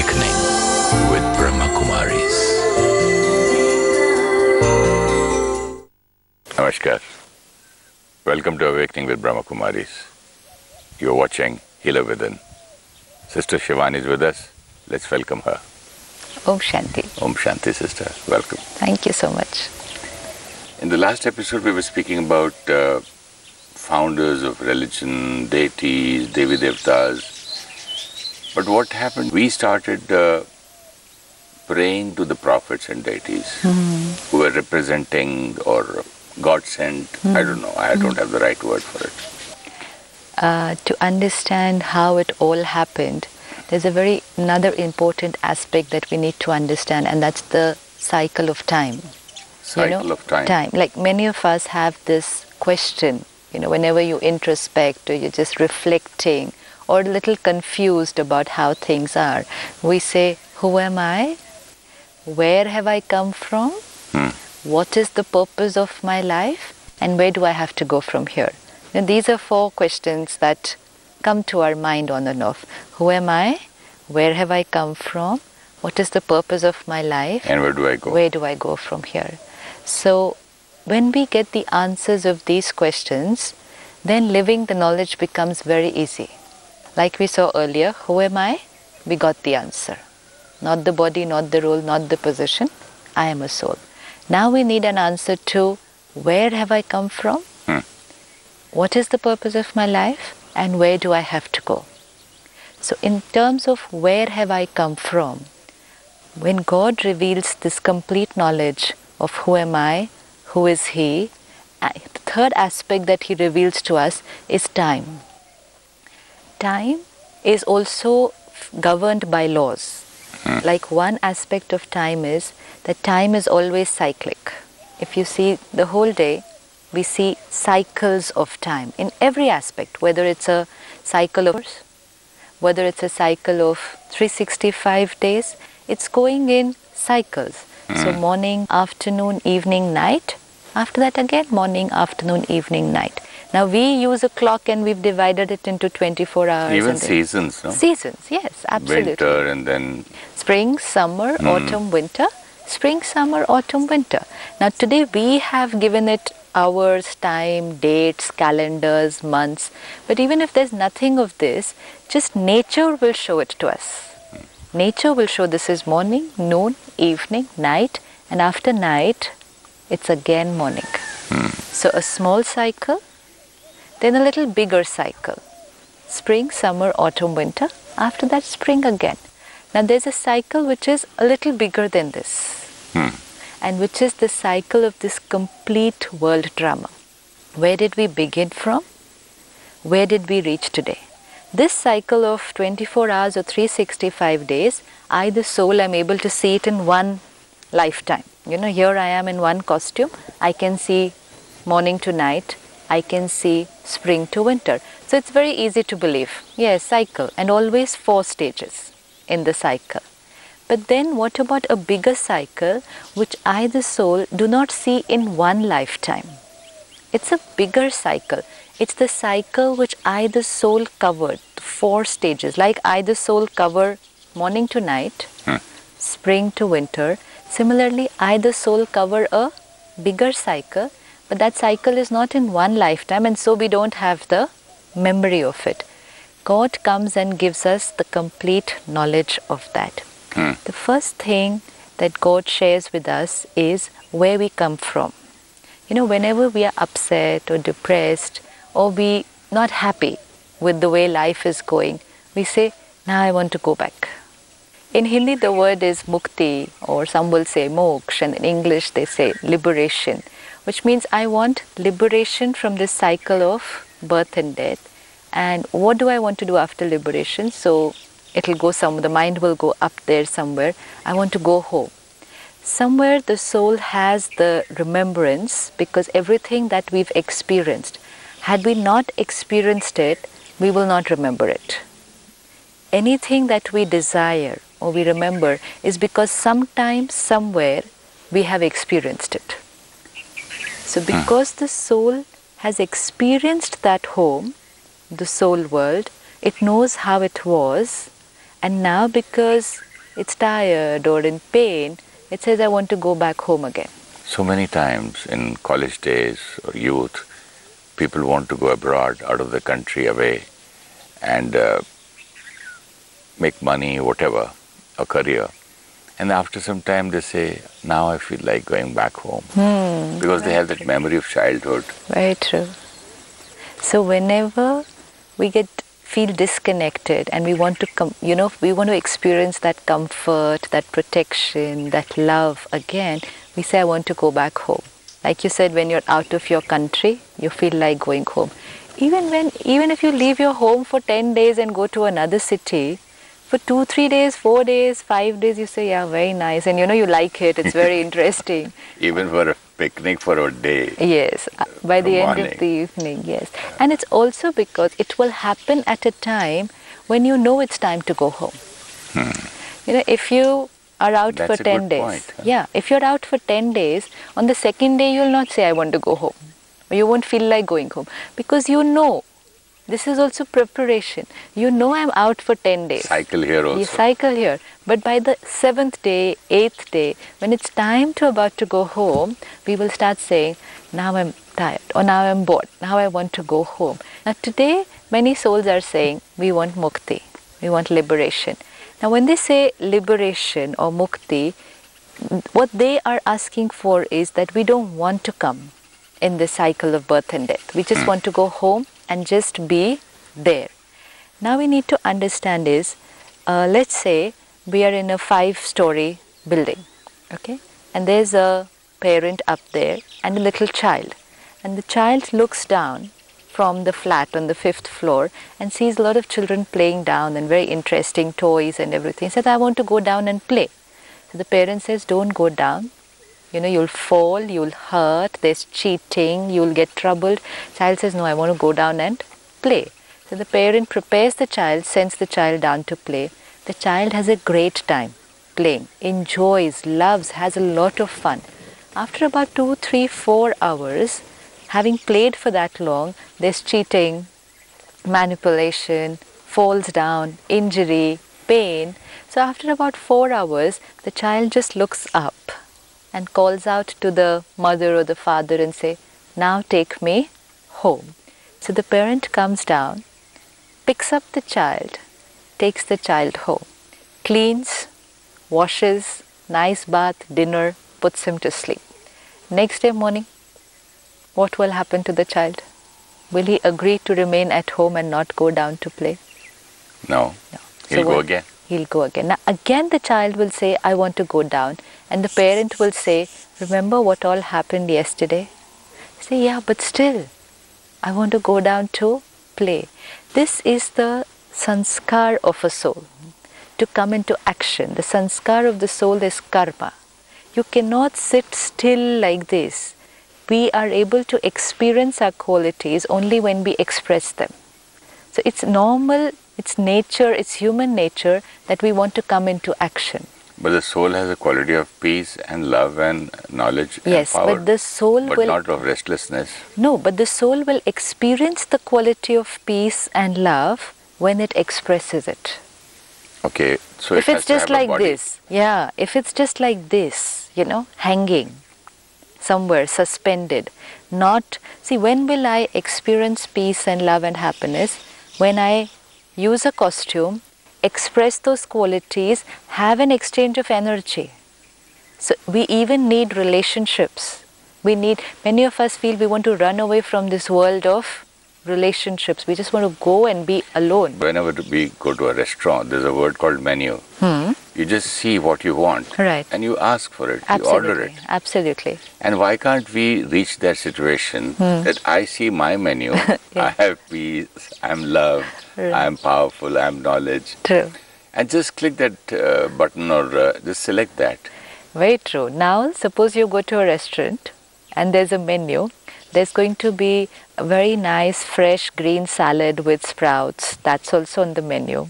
Awakening with Brahmakumaris. Namaskar. Welcome to Awakening with Brahmakumaris. You're watching Healer Within. Sister Shivani is with us. Let's welcome her. Om Shanti. Om Shanti, sister. Welcome. Thank you so much. In the last episode, we were speaking about founders of religion, deities, Devi Devtas. But what happened? We started praying to the prophets and deities who were representing or God sent. I don't know. I don't have the right word for it. To understand how it all happened, there's another important aspect that we need to understand, and that's the cycle of time. Cycle of time. Like many of us have this question, whenever you introspect or you're just reflecting or a little confused about how things are, we say, who am I? Where have I come from? What is the purpose of my life? And where do I have to go from here? And these are 4 questions that come to our mind on and off. Who am I? Where have I come from? What is the purpose of my life? And where do I go? Where do I go from here? So when we get the answers of these questions, then living the knowledge becomes very easy. Like we saw earlier, who am I? We got the answer. Not the body, not the role, not the position. I am a soul. Now we need an answer to where have I come from? What is the purpose of my life? And where do I have to go? So in terms of where have I come from, when God reveals this complete knowledge of who am I, who is He, the third aspect that He reveals to us is time. Time is also governed by laws. Like one aspect of time is that time is always cyclic. If you see the whole day, we see cycles of time in every aspect, whether it's a cycle of hours, whether it's a cycle of 365 days, it's going in cycles. So morning, afternoon, evening, night. After that again, morning, afternoon, evening, night. Now we use a clock and we've divided it into 24 hours. Even seasons, no? Seasons, yes, absolutely. Winter and then... Spring, summer, autumn, winter. Spring, summer, autumn, winter. Now today we have given it hours, time, dates, calendars, months. But even if there's nothing of this, just nature will show it to us. Nature will show this is morning, noon, evening, night, and after night, it's again morning. So a small cycle, then a little bigger cycle. Spring, summer, autumn, winter. After that, spring again. Now there's a cycle which is a little bigger than this. And which is the cycle of this complete world drama. Where did we begin from? Where did we reach today? This cycle of 24 hours or 365 days, I, the soul, am able to see it in one lifetime. Here I am in one costume. I can see morning to night. I can see spring to winter. So it's very easy to believe. Yes, cycle. And always 4 stages in the cycle. But then what about a bigger cycle which I, the soul, do not see in one lifetime? It's a bigger cycle. It's the cycle which I, the soul, covered, 4 stages. Like I, the soul, cover morning to night, spring to winter. Similarly, I, the soul, cover a bigger cycle, but that cycle is not in one lifetime, and so we don't have the memory of it. God comes and gives us the complete knowledge of that. The first thing that God shares with us is where we come from. Whenever we are upset or depressed or we not happy with the way life is going, we say, now I want to go back. In Hindi, the word is mukti, or some will say moksha, and in English they say liberation, which means I want liberation from this cycle of birth and death. And what do I want to do after liberation? So it'll go somewhere, the mind will go up there somewhere. I want to go home. Somewhere the soul has the remembrance, because everything that we've experienced, had we not experienced it, we will not remember it. Anything that we desire or we remember is because sometime, somewhere, we have experienced it. So because the soul has experienced that home, the soul world, it knows how it was, and now because it's tired or in pain, it says, I want to go back home again. So many times in college days or youth, people want to go abroad, out of the country, away, and make money, whatever, a career. And after some time they say, now I feel like going back home. Because they have that memory of childhood. Very true. So whenever we feel disconnected and we want to we want to experience that comfort, that protection, that love again, we say, I want to go back home. Like you said, when you're out of your country, you feel like going home. Even if you leave your home for 10 days and go to another city, for 2, 3 days, 4 days, 5 days, you say, yeah, very nice. And you like it. It's very interesting. Even for a picnic for a day. Yes, by the end of the evening, yes. And it's also because it will happen at a time when you know it's time to go home. If you are out for 10 days. Point, huh? Yeah, if you're out for 10 days, on the second day, you'll not say, I want to go home. Or you won't feel like going home. Because you know. This is also preparation. You know I'm out for 10 days. Cycle here also. You cycle here. But by the 7th day, 8th day, when it's time to about to go home, we will start saying, now I'm tired or now I'm bored. Now I want to go home. Now today, many souls are saying, we want mukti. We want liberation. Now when they say liberation or mukti, what they are asking for is that we don't want to come in the cycle of birth and death. We just want to go home and just be there. Now we need to understand is, let's say we are in a 5-story building, okay? And there's a parent up there and a little child. And the child looks down from the flat on the 5th floor and sees a lot of children playing down and very interesting toys and everything. He says, I want to go down and play. So the parent says, don't go down. You'll fall, you'll hurt, there's cheating, you'll get troubled. Child says, no, I want to go down and play. So the parent prepares the child, sends the child down to play. The child has a great time playing, enjoys, loves, has a lot of fun. After about 2, 3, 4 hours, having played for that long, there's cheating, manipulation, falls down, injury, pain. So after about 4 hours, the child just looks up and calls out to the mother or the father and say, now take me home. So the parent comes down, picks up the child, takes the child home, cleans, washes, nice bath, dinner, puts him to sleep. Next day morning, what will happen to the child? Will he agree to remain at home and not go down to play? No. He'll go again. He'll go again. Now again the child will say, I want to go down. And the parent will say, remember what all happened yesterday? Say, yeah, but still, I want to go down to play. This is the sanskar of a soul, to come into action. The sanskar of the soul is karma. You cannot sit still like this. We are able to experience our qualities only when we express them. So it's normal, it's nature, it's human nature that we want to come into action. But the soul has a quality of peace and love and knowledge and power. But the soul but not of restlessness. No, but the soul will experience the quality of peace and love when it expresses it. Okay, so if it's just like this, if it's just like this, hanging somewhere, suspended, see, when will I experience peace and love and happiness? When I use a costume, express those qualities, have an exchange of energy. So we even need relationships. Many of us feel we want to run away from this world of relationships. We just want to go and be alone. Whenever we go to a restaurant, there's a word called menu. You just see what you want. Right. And you ask for it. Absolutely. You order it. Absolutely. And why can't we reach that situation that I see my menu, I have peace, I'm loved, I'm powerful, I'm knowledge. True. And just click that button or just select that. Very true. Now, suppose you go to a restaurant and there's a menu. There's going to be a very nice fresh green salad with sprouts. That's also on the menu.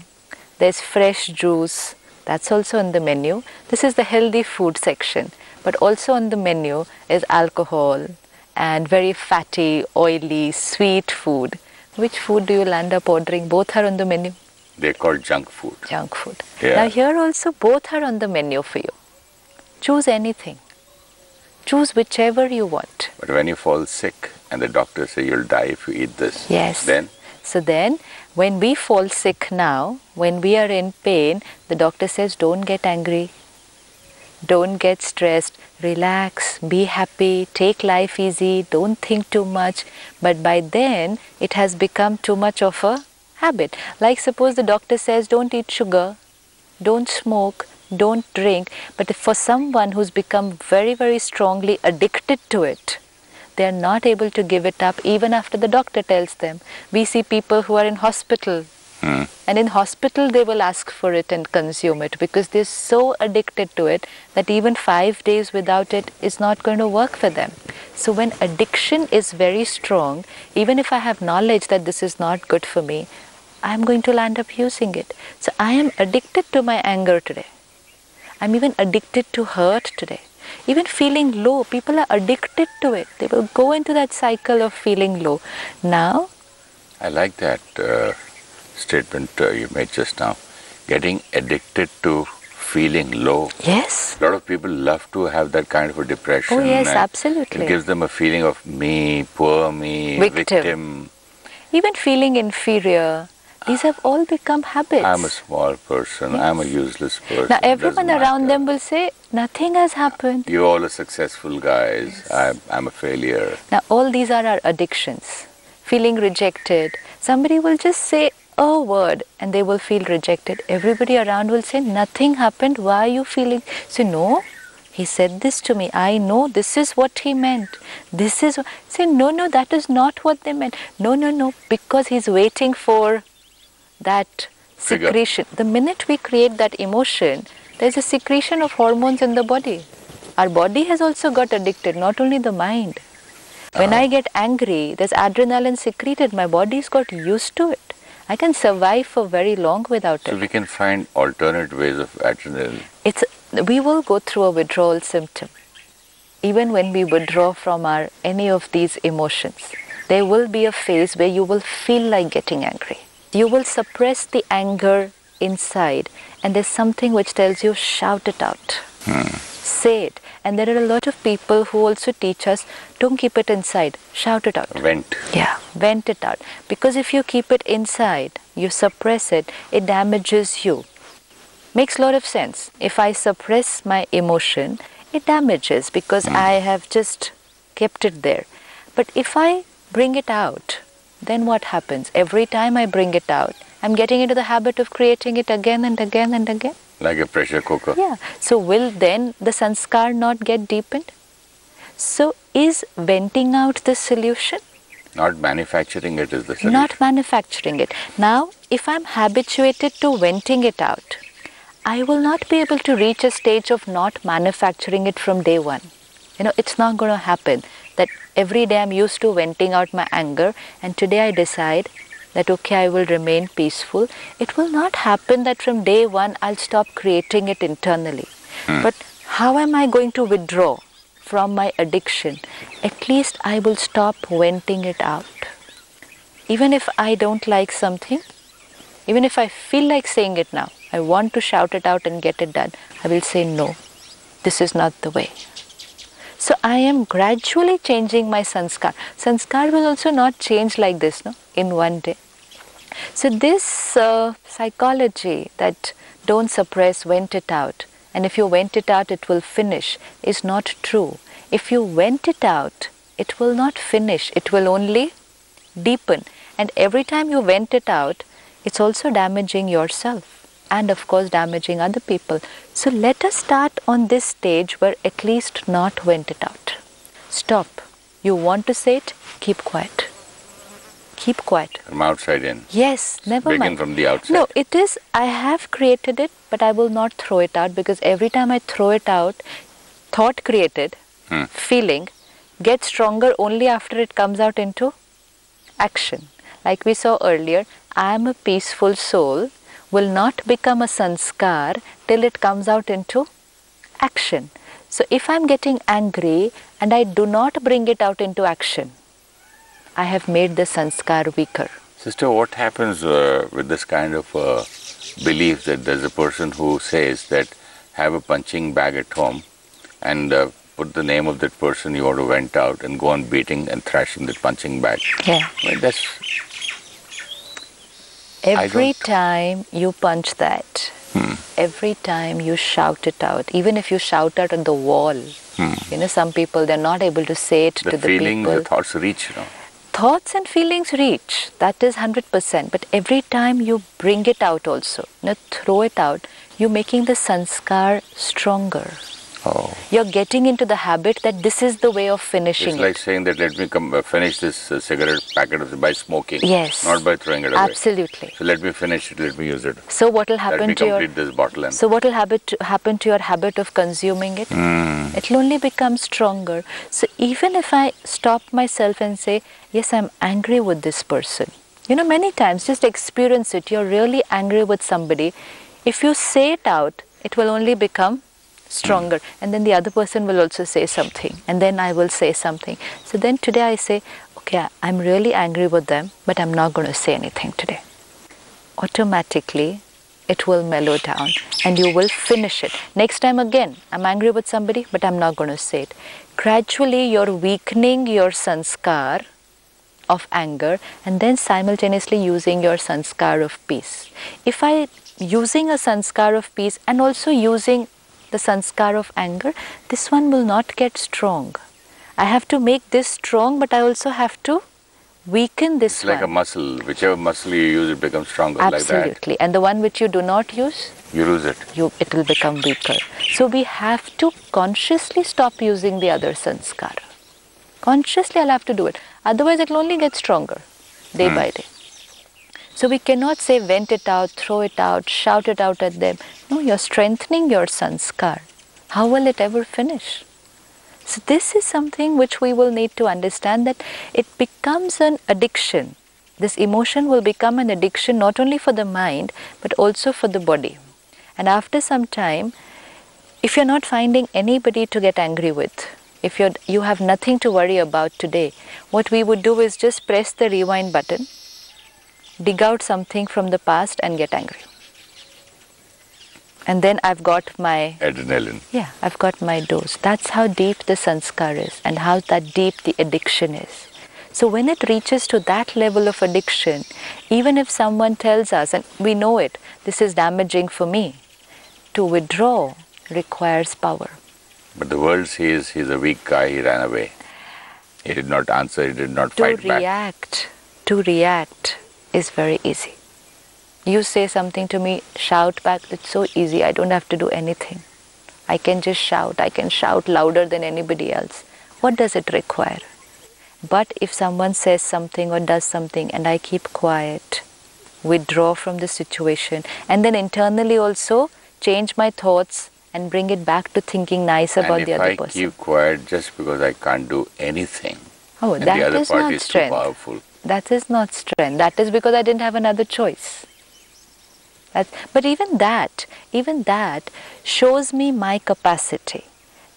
There's fresh juice. That's also on the menu. This is the healthy food section. But also on the menu is alcohol and very fatty, oily, sweet food. Which food do you land up ordering? Both are on the menu. They're called junk food. Junk food. Yeah. Now here also both are on the menu for you. Choose anything. Choose whichever you want. But when you fall sick and the doctor says you'll die if you eat this, Yes. then? So then, when we fall sick now, when we are in pain, the doctor says don't get angry. Don't get stressed. Relax. Be happy. Take life easy. Don't think too much. But by then, it has become too much of a habit. Like suppose the doctor says don't eat sugar, don't smoke, don't drink. But if for someone who's become very, very strongly addicted to it, they are not able to give it up even after the doctor tells them. We see people who are in hospital, and in hospital they will ask for it and consume it because they're so addicted to it that even 5 days without it is not going to work for them. So when addiction is very strong, even if I have knowledge that this is not good for me, I'm going to land up using it. So I am addicted to my anger today. I'm even addicted to hurt today. Even feeling low, people are addicted to it. They will go into that cycle of feeling low. Now, I like that statement you made just now. Getting addicted to feeling low. yes. A lot of people love to have that kind of a depression. Oh yes, and absolutely. It gives them a feeling of me, poor me, victim. Even feeling inferior. These have all become habits. I'm a small person. Yes. I'm a useless person. Now everyone Doesn't around matter. them will say, nothing has happened. You're all a successful guys. Yes. I'm a failure. Now all these are our addictions. Feeling rejected. Somebody will just say a word and they will feel rejected. Everybody around will say, nothing happened. Why are you feeling? Say, no, he said this to me. I know this is what he meant. This is. Say, no, that is not what they meant. No, because he's waiting for that Trigger. secretion. The minute we create that emotion, there's a secretion of hormones in the body. Our body has also got addicted, not only the mind. When I get angry, there's adrenaline secreted. My body's got used to it. I can survive for very long without So it. we can find alternate ways of adrenaline. We will go through a withdrawal symptom. Even when we withdraw from any of these emotions, there will be a phase where you will feel like getting angry. You will suppress the anger inside, and there's something which tells you, shout it out. Say it. And there are a lot of people who also teach us, don't keep it inside, shout it out. Vent. Yeah, vent it out. Because if you keep it inside, you suppress it, it damages you. Makes a lot of sense. If I suppress my emotion, it damages because I have just kept it there. But if I bring it out, then what happens? Every time I bring it out, I'm getting into the habit of creating it again and again and again. Like a pressure cooker. Yeah. So will then the sanskar not get deepened? So is venting out the solution? Not manufacturing it is the solution. Not manufacturing it. Now, if I'm habituated to venting it out, I will not be able to reach a stage of not manufacturing it from day one. It's not going to happen that every day I'm used to venting out my anger and today I decide that okay, I will remain peaceful. It will not happen that from day one I'll stop creating it internally. But how am I going to withdraw from my addiction? At least I will stop venting it out. Even if I don't like something, even if I feel like saying it now, I want to shout it out and get it done, I will say no, this is not the way. So I am gradually changing my sanskar. Sanskar will also not change like this, in one day. So this psychology that don't suppress, vent it out, and if you vent it out, it will finish, is not true. If you vent it out, it will not finish, it will only deepen. And every time you vent it out, it's also damaging yourself and of course damaging other people. So let us start on this stage where at least not vent it out. Stop. You want to say it? Keep quiet. Keep quiet. From outside in. Yes, never Begin mind. from the outside. No, it is, I have created it, but I will not throw it out because every time I throw it out, thought created, feeling, gets stronger only after it comes out into action. Like we saw earlier, I am a peaceful soul will not become a sanskar till it comes out into action. So if I am getting angry and I do not bring it out into action, I have made the sanskar weaker. Sister, what happens with this kind of belief that there's a person who says that have a punching bag at home and put the name of that person you want to vent out and go on beating and thrashing that punching bag? Yeah. I mean, that's... Every time you punch that, every time you shout it out, even if you shout out at the wall, you know, some people, they're not able to say it to the feelings, people. the thoughts reach, you know. Thoughts and feelings reach, that is 100%. But every time you bring it out also, you know, throw it out, you're making the sanskar stronger. Oh. You're getting into the habit that this is the way of finishing It's like saying that let me finish this cigarette packet by smoking, Yes. not by throwing it away. Absolutely. So let me finish it, let me use it. So what will happen to complete this bottle and... So what will happen to your habit of consuming it? It will only become stronger. So even if I stop myself and say, yes, I'm angry with this person. You know, many times, just experience it. You're really angry with somebody. If you say it out, it will only become stronger. And then the other person will also say something. And then I will say something. So then today I say, okay, I'm really angry with them, but I'm not going to say anything today. Automatically, it will mellow down and you will finish it. Next time again, I'm angry with somebody, but I'm not going to say it. Gradually, you're weakening your sanskar of anger and then simultaneously using your sanskar of peace. If I using a sanskar of peace and also using the sanskar of anger, this one will not get strong. I have to make this strong, but I also have to weaken this one. It's like a muscle. Whichever muscle you use, it becomes stronger. Absolutely. Like that. And the one which you do not use, you lose it. It will become weaker. So we have to consciously stop using the other sanskar. Consciously I'll have to do it. Otherwise it will only get stronger day by day. So we cannot say vent it out, throw it out, shout it out at them. No, you're strengthening your sanskar. How will it ever finish? So this is something which we will need to understand, that it becomes an addiction. This emotion will become an addiction not only for the mind but also for the body. And after some time, if you're not finding anybody to get angry with, if you have nothing to worry about today, what we would do is just press the rewind button, dig out something from the past and get angry. And then I've got my... adrenaline. Yeah, I've got my dose. That's how deep the sanskar is and how that deep the addiction is. So when it reaches to that level of addiction, even if someone tells us, and we know it, this is damaging for me, to withdraw requires power. But the world says he's a weak guy, he ran away. He did not answer, he did not fight back. To react is very easy. You say something to me, shout back, it's so easy, I don't have to do anything. I can just shout, I can shout louder than anybody else. What does it require? But if someone says something or does something and I keep quiet, withdraw from the situation, and then internally also change my thoughts and bring it back to thinking nice about the other person. And if I keep quiet just because I can't do anything, oh, and that the other is party not is strength. too powerful. That is not strength. That is because I didn't have another choice. But even that shows me my capacity.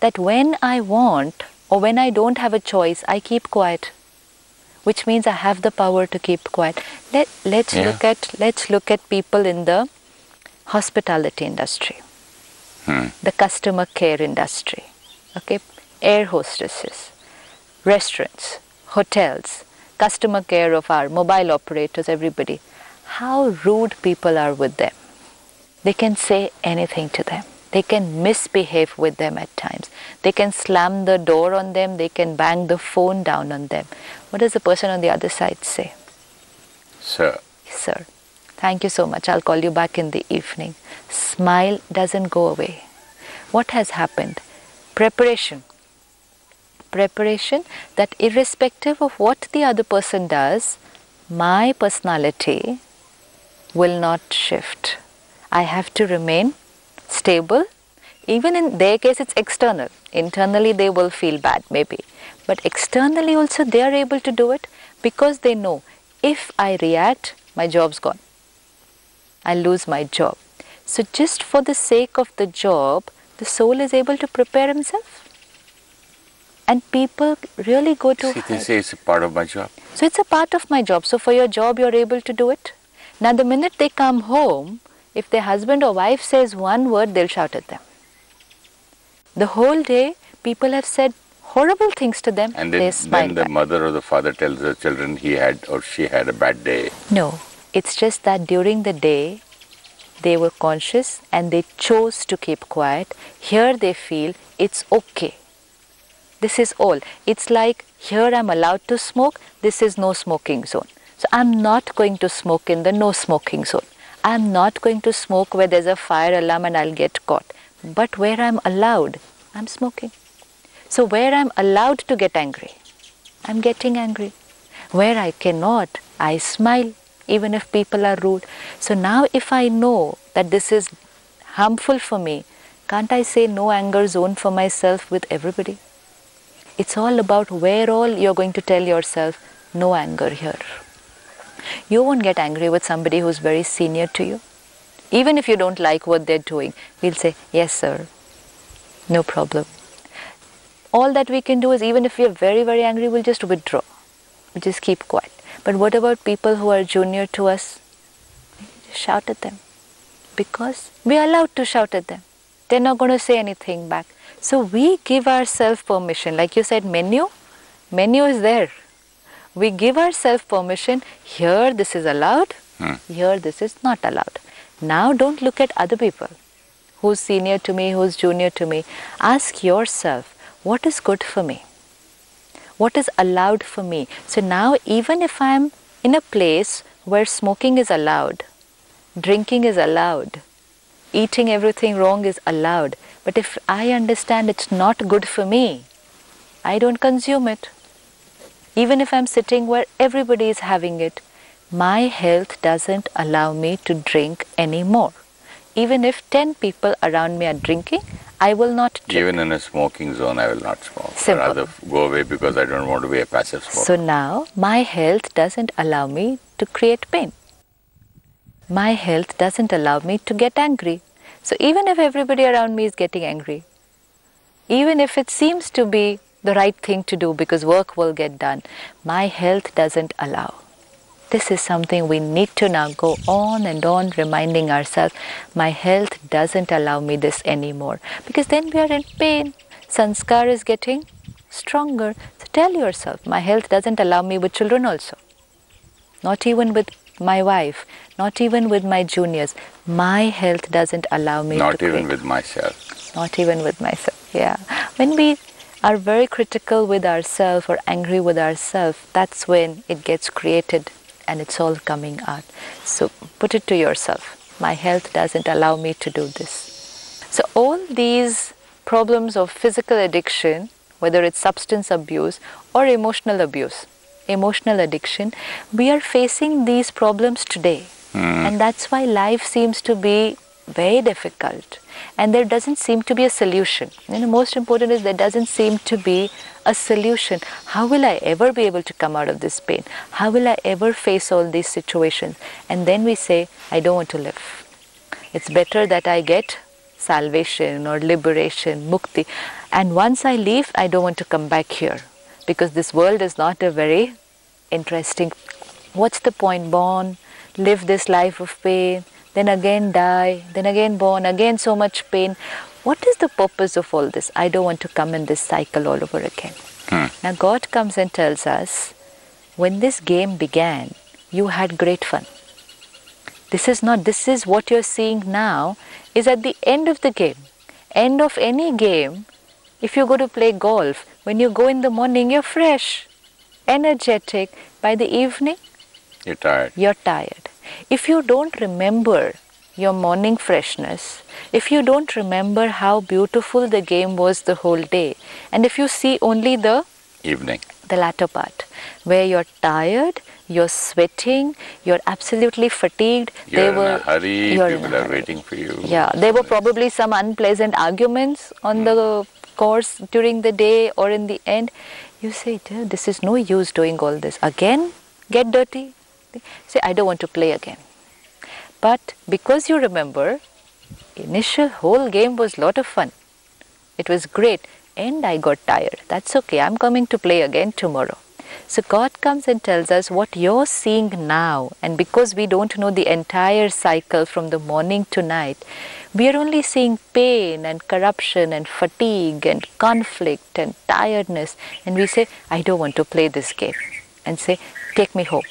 That when I want or when I don't have a choice, I keep quiet. Which means I have the power to keep quiet. Let's look at people in the hospitality industry, the customer care industry, okay, air hostesses, restaurants, hotels, customer care of our mobile operators, everybody. How rude people are with them. They can say anything to them. They can misbehave with them at times. They can slam the door on them. They can bang the phone down on them. What does the person on the other side say? Sir. Sir, thank you so much. I'll call you back in the evening. Smile doesn't go away. What has happened? Preparation. Preparation, that irrespective of what the other person does, my personality will not shift. I have to remain stable. Even in their case, it's external. Internally, they will feel bad, maybe. But externally also, they are able to do it because they know if I react, my job's gone. I'll lose my job. So just for the sake of the job, the soul is able to prepare himself. And people really go to See, they say it's a part of my job. So it's a part of my job. So for your job, you're able to do it. Now the minute they come home, if their husband or wife says one word, they'll shout at them. The whole day, people have said horrible things to them. And they smile then the back. mother or the father tells the children he had or she had a bad day. No, it's just that during the day, they were conscious and they chose to keep quiet. Here they feel it's okay. This is all. It's like, here I'm allowed to smoke, this is no smoking zone. So I'm not going to smoke in the no smoking zone. I'm not going to smoke where there's a fire alarm and I'll get caught. But where I'm allowed, I'm smoking. So where I'm allowed to get angry, I'm getting angry. Where I cannot, I smile, even if people are rude. So now if I know that this is harmful for me, can't I say no anger zone for myself with everybody? It's all about where all you're going to tell yourself, no anger here. You won't get angry with somebody who's very senior to you. Even if you don't like what they're doing, we'll say, yes sir, no problem. All that we can do is, even if we're very, very angry, we'll just withdraw. We'll just keep quiet. But what about people who are junior to us? Just shout at them. Because we're allowed to shout at them. They're not going to say anything back. So we give ourselves permission. Like you said, menu is there. We give ourselves permission. Here this is allowed. Here this is not allowed. Now don't look at other people. Who's senior to me, who's junior to me. Ask yourself, what is good for me? What is allowed for me? So now even if I'm in a place where smoking is allowed, drinking is allowed, eating everything wrong is allowed, but if I understand it's not good for me, I don't consume it. Even if I'm sitting where everybody is having it, my health doesn't allow me to drink anymore. Even if 10 people around me are drinking, I will not drink. Even in a smoking zone, I will not smoke. Simple. I'd rather go away because I don't want to be a passive smoker. So now, my health doesn't allow me to create pain. My health doesn't allow me to get angry. So even if everybody around me is getting angry, even if it seems to be the right thing to do because work will get done, my health doesn't allow. This is something we need to now go on and on reminding ourselves, my health doesn't allow me this anymore. Because then we are in pain. Sanskar is getting stronger. So tell yourself, my health doesn't allow me with children also. Not even with my wife, not even with my juniors. My health doesn't allow me Not to even create. with myself. Not even with myself, yeah. When we are very critical with ourselves or angry with ourselves, that's when it gets created and it's all coming out. So put it to yourself, my health doesn't allow me to do this. So all these problems of physical addiction, whether it's substance abuse or emotional abuse, emotional addiction, we are facing these problems today. And that's why life seems to be very difficult. And there doesn't seem to be a solution. And the most important is there doesn't seem to be a solution. How will I ever be able to come out of this pain? How will I ever face all these situations? And then we say, I don't want to live. It's better that I get salvation or liberation, mukti. And once I leave, I don't want to come back here. Because this world is not a very interesting. What's the point? Born, live this life of pain, then again die, then again born, again so much pain. What is the purpose of all this? I don't want to come in this cycle all over again. Now God comes and tells us, when this game began, you had great fun. This is what you're seeing now is at the end of the game. End of any game, if you go to play golf, when you go in the morning, you're fresh, energetic. By the evening, You're tired. You're tired. If you don't remember your morning freshness, if you don't remember how beautiful the game was the whole day, and if you see only the Evening. the latter part, where you're tired, you're sweating, you're absolutely fatigued. You're in a hurry, you're in people a are hurry. waiting for you. Yeah, there were probably some unpleasant arguments on the course during the day or in the end. You say, this is no use doing all this. Again, get dirty. Say, I don't want to play again. But because you remember, initial whole game was a lot of fun. It was great. end I got tired. That's okay, I'm coming to play again tomorrow. So God comes and tells us what you're seeing now, and because we don't know the entire cycle from the morning to night, we are only seeing pain and corruption and fatigue and conflict and tiredness, and we say, I don't want to play this game, and say, take me home.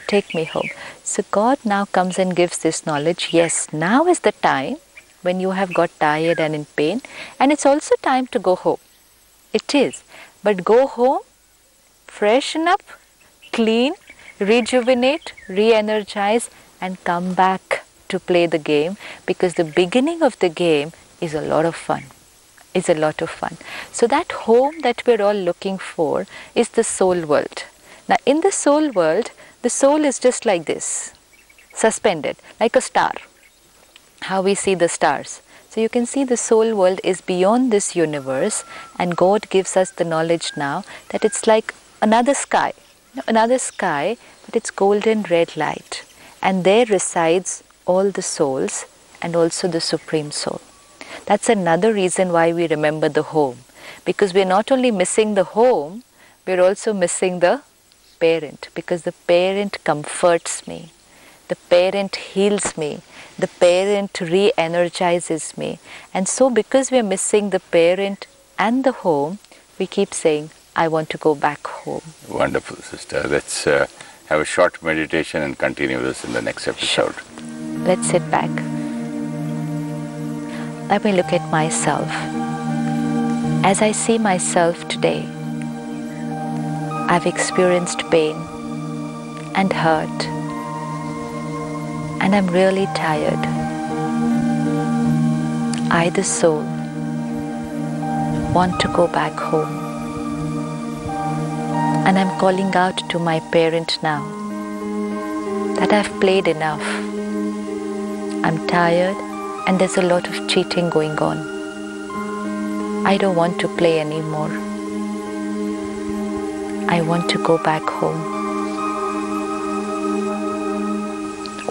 Take me home. So God now comes and gives this knowledge. Yes, now is the time when you have got tired and in pain, and it's also time to go home. It is. But go home, freshen up, clean, rejuvenate, re-energize, and come back to play the game, because the beginning of the game is a lot of fun. Is a lot of fun. So that home that we're all looking for is the soul world. Now in the soul world, the soul is just like this, suspended, like a star. How we see the stars. So you can see the soul world is beyond this universe, and God gives us the knowledge now that it's like another sky, but it's golden red light, and there resides all the souls and also the Supreme Soul. That's another reason why we remember the home, because we're not only missing the home, we're also missing the parent, because the parent comforts me, the parent heals me, the parent re-energizes me. And so because we're missing the parent and the home, we keep saying, I want to go back home. Wonderful, sister. Let's have a short meditation and continue this in the next episode. Sure. Let's sit back. Let me look at myself. As I see myself today, I've experienced pain and hurt, and I'm really tired. I, the soul, want to go back home. And I'm calling out to my parent now that I've played enough. I'm tired and there's a lot of cheating going on. I don't want to play anymore. I want to go back home.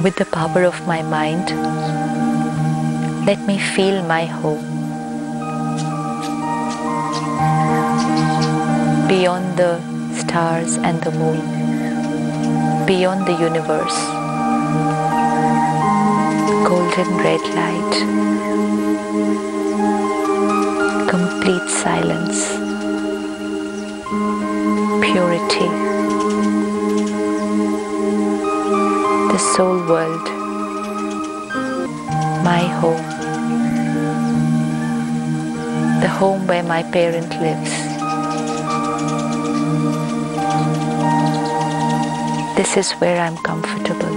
With the power of my mind, let me feel my home. Beyond the stars and the moon, beyond the universe, golden red light, complete silence, purity, the soul world, my home, the home where my parent lives. This is where I'm comfortable.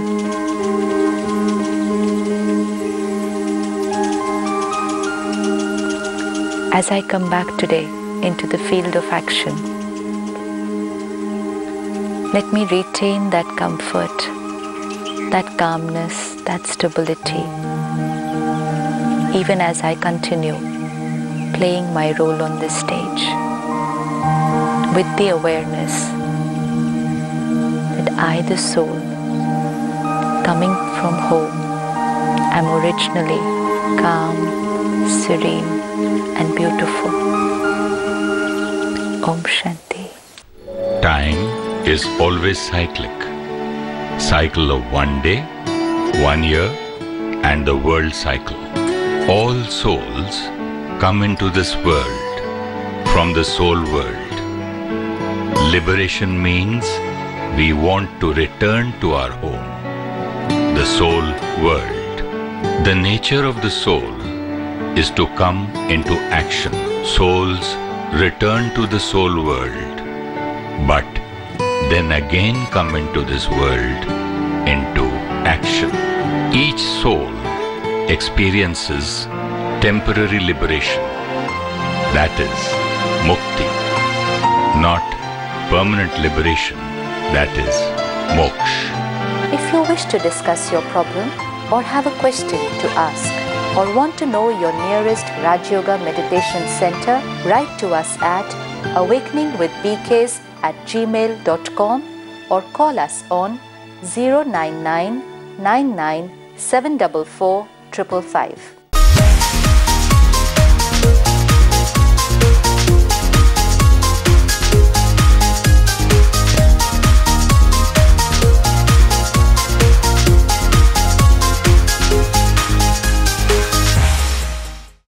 As I come back today into the field of action, let me retain that comfort, that calmness, that stability, even as I continue playing my role on this stage, with the awareness that I, the soul, coming from home, am originally calm, serene, and beautiful. Om Shanti. Time is always cyclic. Cycle of one day, 1 year, and the world cycle. All souls come into this world from the soul world. Liberation means we want to return to our home, the soul world. The nature of the soul is to come into action. Souls return to the soul world, but then again come into this world into action. Each soul experiences temporary liberation, that is mukti, not permanent liberation, that is moksha. If you wish to discuss your problem or have a question to ask or want to know your nearest Rajayoga Meditation Center, write to us at awakeningwithbks@gmail.com or call us on 099 99 744 555.